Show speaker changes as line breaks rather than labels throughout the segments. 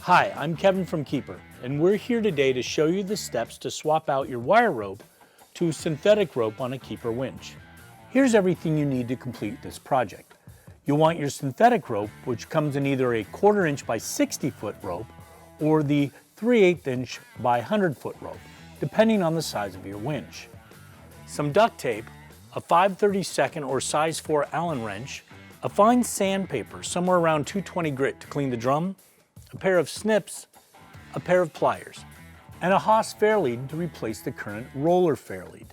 Hi, I'm Kevin from Keeper, and we're here today to show you the steps to swap out your wire rope to synthetic rope on a Keeper winch. Here's everything you need to complete this project. You'll want your synthetic rope, which comes in either a 1/4 inch by 60 foot rope or the 3/8 inch by 100 foot rope, depending on the size of your winch. Some duct tape, a 5/32 or size 4 Allen wrench, a fine sandpaper, somewhere around 220 grit to clean the drum, a pair of snips, a pair of pliers, and a Hawse Fairlead to replace the current roller Fairlead.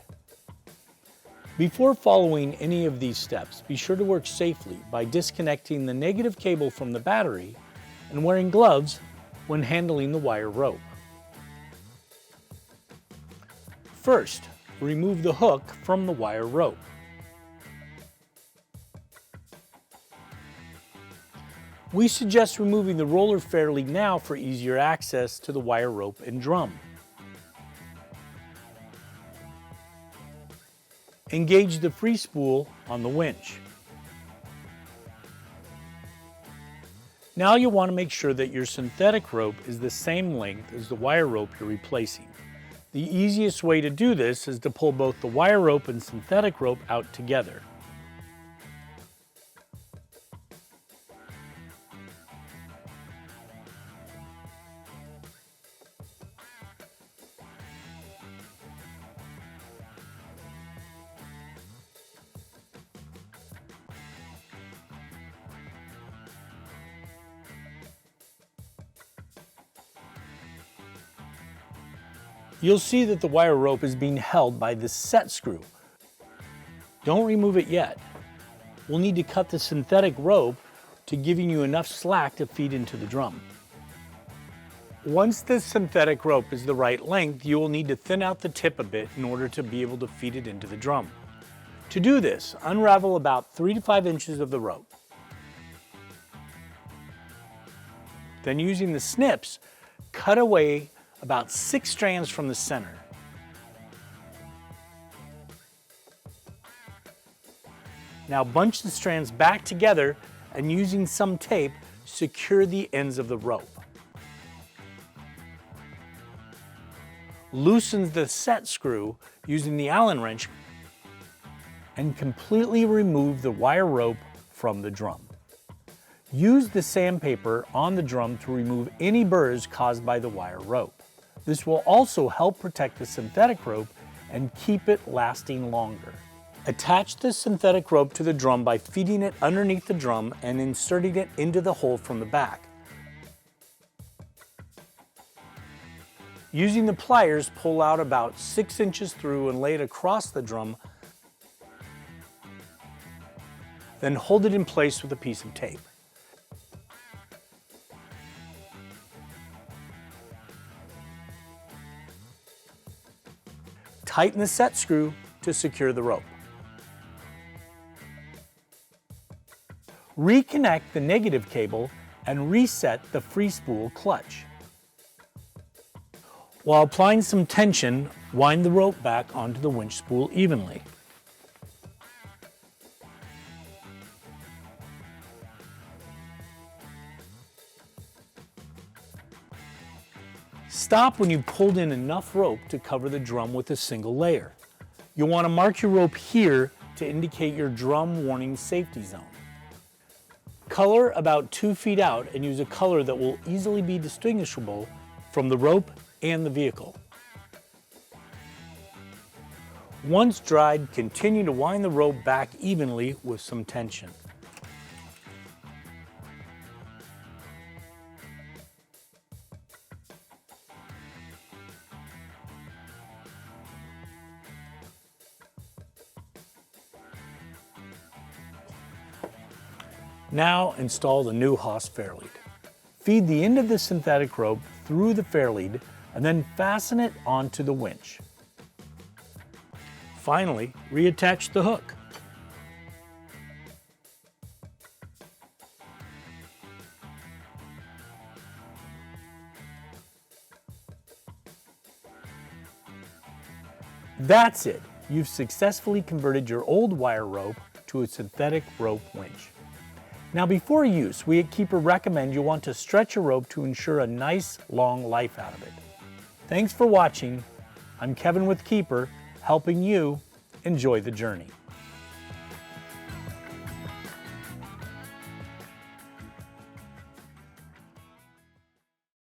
Before following any of these steps, be sure to work safely by disconnecting the negative cable from the battery and wearing gloves when handling the wire rope. First, remove the hook from the wire rope. We suggest removing the roller Fairlead now for easier access to the wire rope and drum. Engage the free spool on the winch. Now you'll want to make sure that your synthetic rope is the same length as the wire rope you're replacing. The easiest way to do this is to pull both the wire rope and synthetic rope out together. You'll see that the wire rope is being held by this set screw. Don't remove it yet. We'll need to cut the synthetic rope to giving you enough slack to feed into the drum. Once the synthetic rope is the right length, you will need to thin out the tip a bit in order to be able to feed it into the drum. To do this, unravel about 3 to 5 inches of the rope. Then using the snips, cut away about 6 strands from the center. Now bunch the strands back together and using some tape, secure the ends of the rope. Loosen the set screw using the Allen wrench and completely remove the wire rope from the drum. Use the sandpaper on the drum to remove any burrs caused by the wire rope. This will also help protect the synthetic rope and keep it lasting longer. Attach the synthetic rope to the drum by feeding it underneath the drum and inserting it into the hole from the back. Using the pliers, pull out about 6 inches through and lay it across the drum. Then hold it in place with a piece of tape. Tighten the set screw to secure the rope. Reconnect the negative cable and reset the free spool clutch. While applying some tension, wind the rope back onto the winch spool evenly. Stop when you pulled in enough rope to cover the drum with a single layer. You'll want to mark your rope here to indicate your drum warning safety zone. Color about 2 feet out and use a color that will easily be distinguishable from the rope and the vehicle. Once dried, continue to wind the rope back evenly with some tension. Now install the new Hawse Fairlead. Feed the end of the synthetic rope through the Fairlead and then fasten it onto the winch. Finally, reattach the hook. That's it. You've successfully converted your old wire rope to a synthetic rope winch. Now before use, we at Keeper recommend you want to stretch a rope to ensure a nice long life out of it. Thanks for watching. I'm Kevin with Keeper, helping you enjoy the journey.